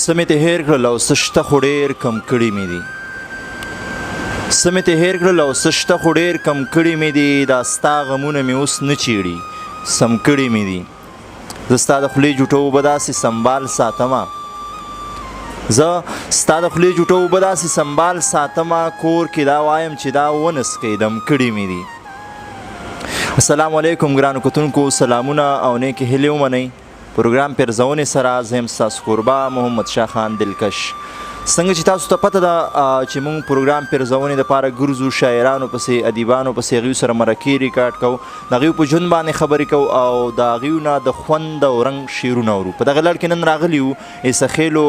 څه مې ته هېر کړل او څه شته خو ډېر کم کړي مې دي څه مې ته هېر کړل او څه شته خو ډېر کم کړي مې دي دا ستا غمونه مې اوس نه چیړي سم کړي مې دي زه ستا د خولې جوټه اوبه داسې سنبال ساتمه زه ستا د خولې جوټه اوبه داسې سنبال ساتمه کور کې دا وایم چې دا ونسکئ دم کړي مې دي السلام علیکم ګرانو کتونکو سلامونه او نیکې هیلې ومنئ پروګرام پیرزونې سره زه یم ستاسو کوربه محمد شاه خان دلکش څنګه چې تاسو ته پته ده چې موږ پروګرام پیرزونې دپاره ګرځو شاعرانو پسې ادیبانو پسې هغوی سره مرکې ریکارډ کوو د هغوی په ژوند باندې خبرې کوو او د هغوی نه د خوند او رنګ شعرونه اورو په دغه لړ کې نن راغلي یو عیسخیلو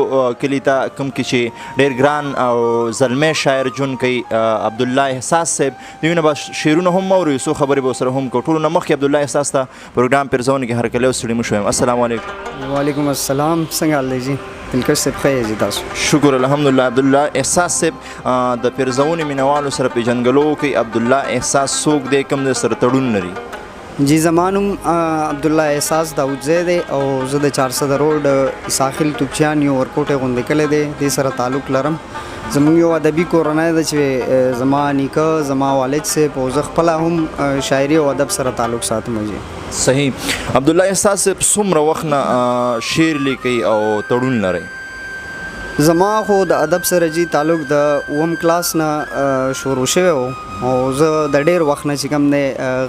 کلي ته کوم کې چې ډېر ګران او زلمی شاعر ژوند کوي عبدالله احساس صاحب د دوی نه به شعرونه هم اورو یو څو خبرې به ورسره هم کوو ټولو نه مخکې عبدالله احساس ته پروګرام پیرزونې کې هرکلی او ستړي مه شویم السلام علیکم وعلیکم السلام څنګه حال دی جی دلکش صاحب ښه یې جی تاسو شکر الحمدلله عبدالله احساس صاحب د پیرزونې مینوالو سره پیژنګلو کوي عبدالله احساس څوک دی کوم دی سره تړون لري جی زما نوم عبدالله احساس داودزی دی او زه د 400 روډ ساحل توپچیان یو ورکوټی غوندې کلی دی دې سره تعلق لرم زموږ یو ادبي کورنۍ ده چې زما نیکه زما والد صاحب او زه خپله هم شاعري او ادب سره تعلق ساتم جی صحیح عبدالله احساس صاحب څومره وخت نه شعر لیکئ او تړون لرئ زما خو د ادب سره جی تعلق د اووم کلاس نه شروع شوی و او زه د ډېر وخت نه چې کوم دی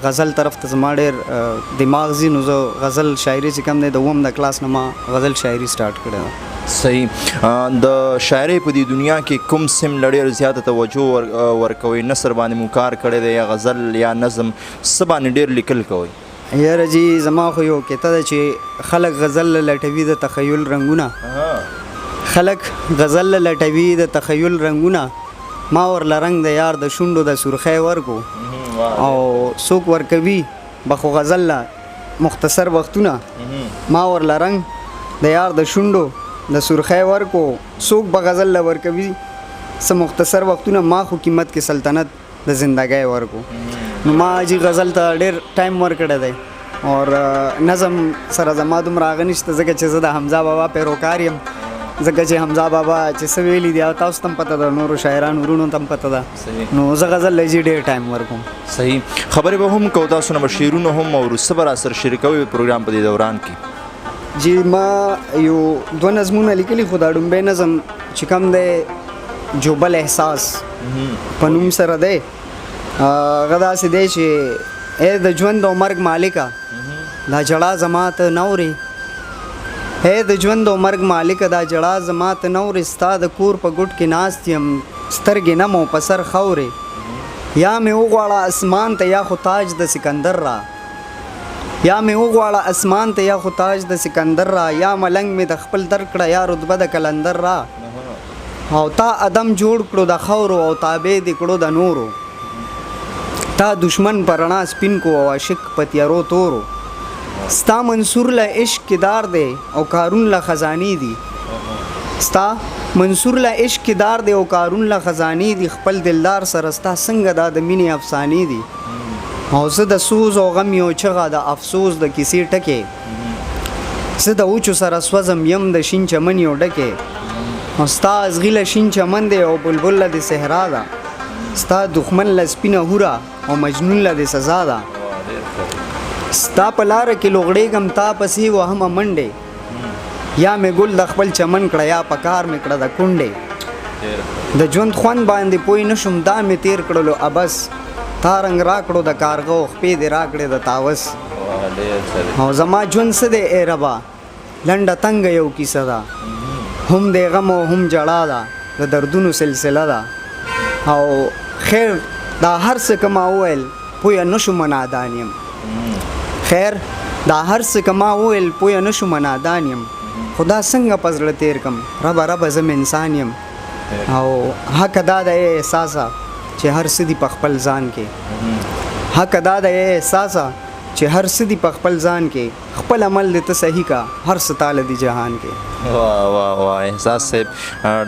غزل طرف ته زما ډېر دماغ ځي نو زه غزل شاعري چې کوم دی د اووم د کلاس نه ما غزل شاعري سټارټ کړې ده صحیح د شاعري په دې دنیا کې کوم سم له ډېر زیاته توجه ورکوئ نثر باندې مو کار کړی دی یا غزل یا نظم څه باندې ډېر لیکل کوئ یاره جی زما خو یو کته ده چې خلک غزل لټوي د تخیل رنګونه خلک غزل لټوي د تخیل رنګونه ما ورله رنګ د یار د شونډو د سرخی ورکو او څوک ورکوي بخو غزل له مختصر وختونه ما ورله رنګ د یار د شونډو د سرخی ورکو څوک به غزل له ورکوي څه مختصر وختونه ما خو قیمت کې سلطنت د زندګۍ ورکو نو ما جی غزل ته ډېر ټایم ورکړی دی اور نظم سره زما دومره هغه نشته ځکه چې زه د حمزه بابا پیروکار یم ځکه چې حمزه بابا چې څه ویلي دي تاسو ته هم پته ده نورو شاعرانو ورونو ته هم پته ده نو زه غزل له جي ډېر ټایم ورکوم صحیح خبرې به هم کوو تاسو نه به شعرونه هم اورو څه به راسره شریکوئ پروګرام په دې دوران کې جی ما یو دوه نظمونه لیکلي خو دا ډومبی نظم چې کوم دی جوبل احساس په نوم سره دی هغه داسې دی چې ای د ژوند او مرګ مالکه دا جړه زما ته نه اورې ای د ژوند او مرګ مالکه دا جړه زما ته نه اورې ستا د کور په ګوټ کې ناست یم سترګې نه مو په سر خاورې یا مې وغواړه اسمان ته یا خو تاج د سکندر را یا مې وغواړه اسمان ته یا خو تاج د سکندر را یا ملنګ مې د خپل در کړه یا رتبه د کلندر را او تا ادم جوړ کړو د خاورو او تابع دې کړو د نورو تا دشمن پر رڼا سپین کو او عاشق په تیارو تورو ستا منصور له عشق کې دار دی او کارون له خزانې دي ستا منصور له عشق کې دار دی او کارون له خزانې دي خپل دلدار سره ستا څنګه دا د مینې افسانې دي او زه د سوز او غم یو چغه د افسوس د کیسې ټکې زه د اوچو سره سوځم یم د شین چمن یو ډکې او ستا ازغي له شین چمن دی او بلبل له د صحرا ده ستا دښمن له سپینه هوره او مجنون له د سزا ده ستا په لاره کې لوغړېږم تا پسې وهمه منډې یا مې ګل د خپل چمن کړه یا په کار مې کړه د کونډې د ژوند خوند باندې پوی نه شوم دا مې تیر کړلو ابس تا رنګ را کړو د کارغه او خپې دې را کړې د تاوس او زما ژوند څه دی ای ربا لنډه تنګه یو کیسه ده هم د غم او هم ژړا ده د دردونو سلسله ده او خیر دا هر څه که ما وویل پویه نه شومه نادان یم خیر دا هر څه که ما وویل پویه نه شومه نادان یم خو دا څنګه په زړه تیر کم ربه زه انسان یم او حق دا د احساسه چې هر څه دي په خپل ځان کې حق دا د احساسه چې هر څه دي په خپل ځان کې خپل عمل دې ته صحیح کا هر څه تاله دي جهان کې واه واه واه احساس صاحب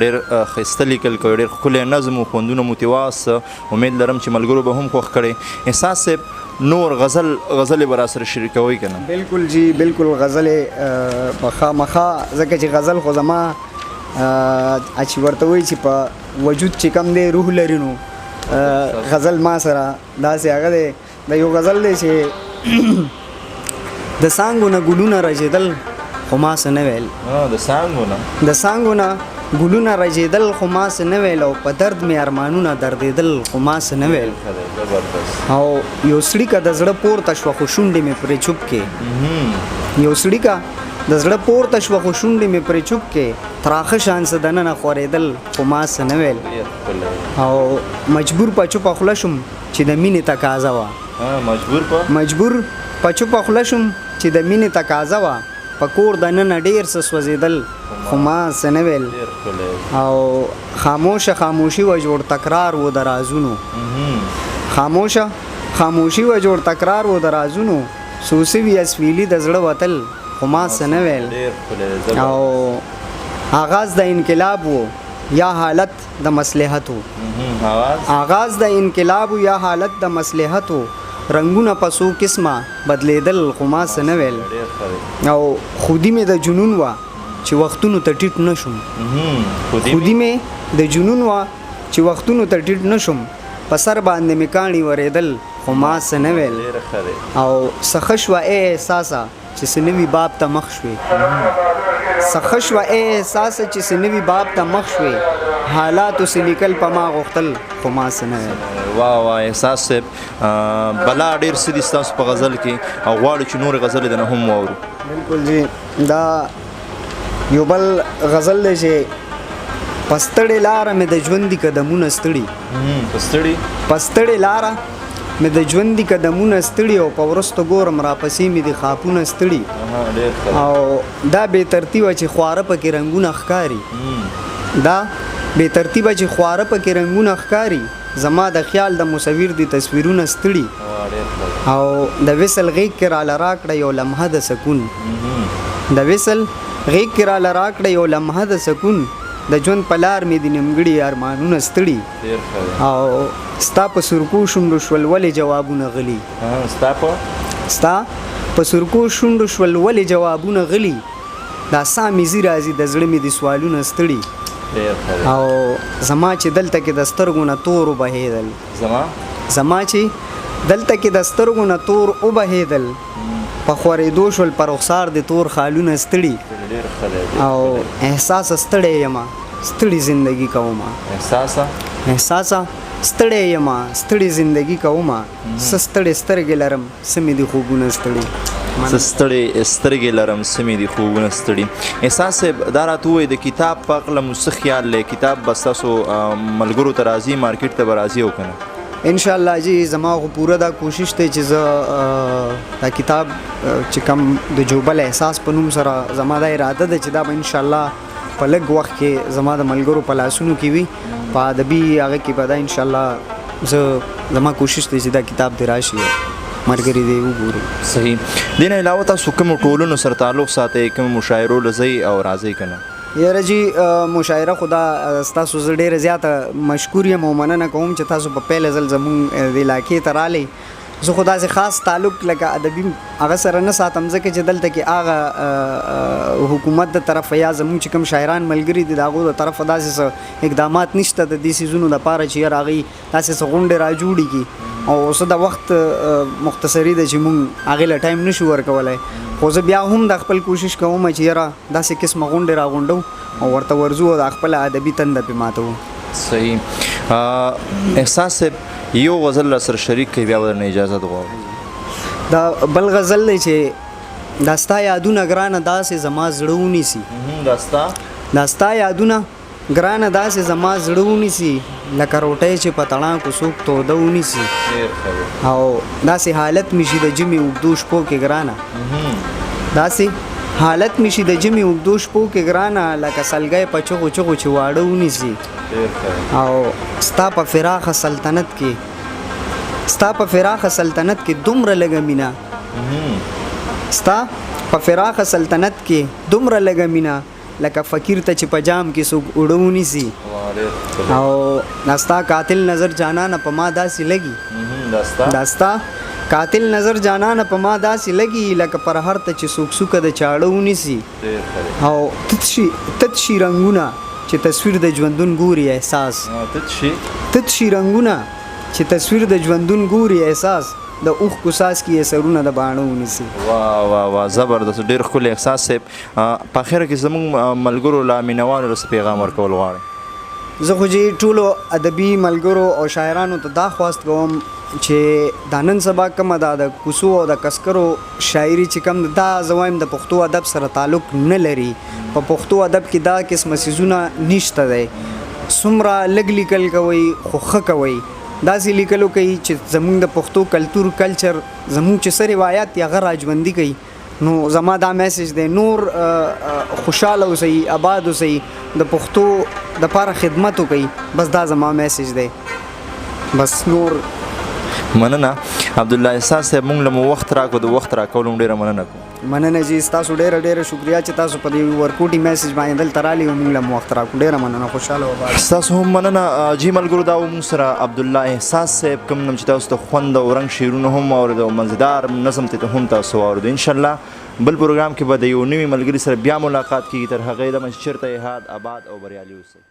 ډېر ښایسته لیکل کوي ډېر ښکلی نظم و خوندونه مو ترې واغسته امید لرم چې ملګرو به هم خوښ کړی احساس صاحب نور غزلې به راسره شریکوئ که نه بالکل جی بالکل غزلې خامخا ځکه چې غزل خو زما چې ورته وایي چې په وجود چې کم دی روح لري نو غزل ما سره داسې هغه دی د یو غزل دی چې د څانګو نه ګلونه رژېدل خو ما څه نه ویل د څانګو نه ګلونه رژېدل خو ما څه نه ویل او په درد مې ارمانونه دردېدل خو ما څه نه ویل او یو سړي که د زړه پورته شوه خو شونډې مې پرې چوپ کې یو سړي که د زړه پورته شوه خو شونډې مې پرې چوپ کې تراخه شان څه دننه خورېدل خو ما څه نه ویل او مجبور په چوپه خوله شوم چې د مینې تقاضا وه مجبور په چوپه خوله شوم چې د مینې تقاضا وه په کور دننه ډېر څه سوځېدل خو ما څه نه ویل او خاموشي وه جوړ تکرار و د رازونو خاموشي وه جوړ تکرار و د رازونو څو سوي اسویلي د زړه وتل خو ما څه نه ویل او آغاز د انقلاب و یا حالت د مصلحت و آغاز د انقلاب یا حالت د مصلحت و رنگونه په څو قسمه بدلیدل خو ما څه نه ویل او خودي مې د جنون وه چې وختونو ته ټیټ نه شوم خودي مې د جنون وه چې وختونو ته ټیټ نه شوم په سر باندې مې کاڼي ورېدل خو ما څه نه ویل او څه ښه شوه ای احساسه چې څه نوي باب ته مخ شوې څه ښه شوه ای احساسه چې څه نوي باب ته مخ شوې حالاتو څه لیکل په ما غوښتل خو ما څه نه ویل واه احساس صاحب بلا ډېر څه دي ستاسو په غزل کې او غواړو چې نورې غزلې د نه هم واورو بالکل جی دا یو بل غزل دی چې په ستړې لاره مې د ژوندي قدمونه ستړي په ستړې لاره مې د ژوندي قدمونه ستړي او په وروسته ګورم راپسې مې د خاپونه ستړي او دا بې ترتیبه چې خواره پکې رنګونه ښکاري دا بې ترتیبه چې خواره پکې رنګونه ښکاري زما د خیال د مصور دي تصویرونه ستړي او د وصل غیږ کې راله راکړه یو لمحه د سکون د وصل غیږ کې راله راکړه یو لمحه د سکون د ژوند په لار مې د نیمګړي ارمانونه ستړي او ستا په سرکو شونډو شول ولې جوابونه غلي ستا په سرکو شونډو شول ولې جوابونه غلي دا سامیزي راځي د زړه مې د سوالونه ستړي او زما چې دلته کې د سترګو نه تور وبهېدل زما چې دلته کې د سترګو نه تور وبهېدل په خورېدو شول په رخسار د تور خالونه ستړي او احساس ستړی یمه ستړي زندگی کومه احساسه ستړی یمه ستړي زندگی کومه څه ستړې سترګې لرم څه مې دي خوبونه ستړي ستړې سترګې لرم څه مې دي خوبونه ستړي احساس صاحب دا راته ووایي د کتاب په هکله مو څه خیال دی کتاب به ستاسو ملګرو ته راځي مارکیټ ته به راځي او که نه انشاءالله جی زما خو پوره دا کوشش دی چې زه دا کتاب چې کم د جوبل احساس په نوم سره زما دا اراده ده چې دا به انشاءالله په لږ وخت کې زما د ملګرو په لاسونو کې وي په ادبي هغه کې به دا انشاءالله زما کوشش دی چې دا کتاب دې راشي ملګري دې وګوري صحیح دې نه علاوه تاسو کومو ټولنو سره تعلق ساتئ کومو مشاعرو له ځئ او راځئ که نه یاره جی مشاعره خدا ستاسو زه ډېره زیاته مشکور یم او مننه کوم چې تاسو په پیل ځل زمونږ د علاقې ته رالی زه خو داسې خاص تعلق لکه ادبي هغه سره نه ساتم ځکه چې دلته کې هغه حکومت د طرفه یا زمونږ چې کوم شاعران ملګري دي د هغو د طرفه داسې څه اقدامات نشته د دې څیزونو دپاره چې یاره هغوی داسې څه غونډې را جوړې کړي او څه د وخت مختصري ده چې مونږ هغې له ټایم نشو ورکولی خو زه بیا هم د خپل کوشش کوم چې یاره داسې قسمه غونډې را غونډو او ورته ورځو او د خپله ادبي تنده پې ماتوو صحیح احساس صاحب یو غزل را سره شریک کړئ بیا به درنه اجازت غواړو دا بل غزل دی چې دا ستا یادونه ګرانه داسې زما زړه ونیسي دا ستا یادونه ګرانه داسې زما زړه ونیسي لکه روټۍ چې په تڼاکو څوک توده ونیسي او داسې حالت مې شي د ژمي اوږدو شپو کې ګرانه داسې حالت مې شي د ژمي اوږدو شپو کې ګرانه لکه سلګی په چغو چغو چې واړه ونیسي او ستا په فراخه سلطنت کې دومره لږه مینه ستا په فراخه سلطنت کې دومره لږه مینه لکه فقیر ته چې په جام کې څوک اوړه ونیسي او ستا قاتل نظر جانانه په ما داسې لګي دا ستا قاتل نظر جانانه په ما داسې لګي لکه پر هر ته چې څوک څوکه د چاړه ونیسي او تت شي رنګونه چې تصویر د ژوندون ګوري احساس تت شي رنګونه چې تصویر د ژوندون ګوري احساس د اوښکو ساس کې سرونه د باڼو ونیسي. واه زبردست، ډېر ښکلی احساس صاحب. په اخره کې زموږ ملګرو لا مینوالو څه پیغام ورکول غواړئ؟ زه خو چې ټولو ادبي ملګرو او شاعرانو ته دا خواست کوم چې دا نن سبا کومه دا د کوڅو او د کسکرو شاعري چې کوم دا زه وایم د پښتو ادب سره تعلق نه لري. په پښتو ادب کې دا قسمه څیزونه نشته دی. څومره لږ لیکل کوئ خو ښه کوئ. داسې لیکلو کوي چې زموږ د پښتو کلتور کلچر زموږ چې څه روایت یا هغه راژوندي کوي. نو زما دا میسیج دی نور خوشحاله اوسئ، آباد اوسئ، د پښتو دپاره خدمت وکړئ. بس دا زما میسیج دی. بس نور مننه. عبدالله احساس صاحب موږ له مو وخت راکړو، د وخت راکولو ډېره مننه کوم. مننه جی، ستاسو ډېره شکریا چې تاسو په دې ورکوټي میسیج باندې دلته رالي او موږ له مو وخت راکړو. ډېره مننه، خوشحاله وباد. ستاسو هم مننه. جی ملګرو، دا موږ سره عبدالله احساس صاحب کوم نوم چې تاسو ته خوند او رنګ شعرونه هم واورېدو او مزیدار نظم ته هم تاسو واورېدو. انشاءالله بل پروګرام کې به د یو نوي ملګري سره بیا ملاقات کیږي. تر هغې دمه چې چېرته یې هاد آباد او بریالي اوسئ.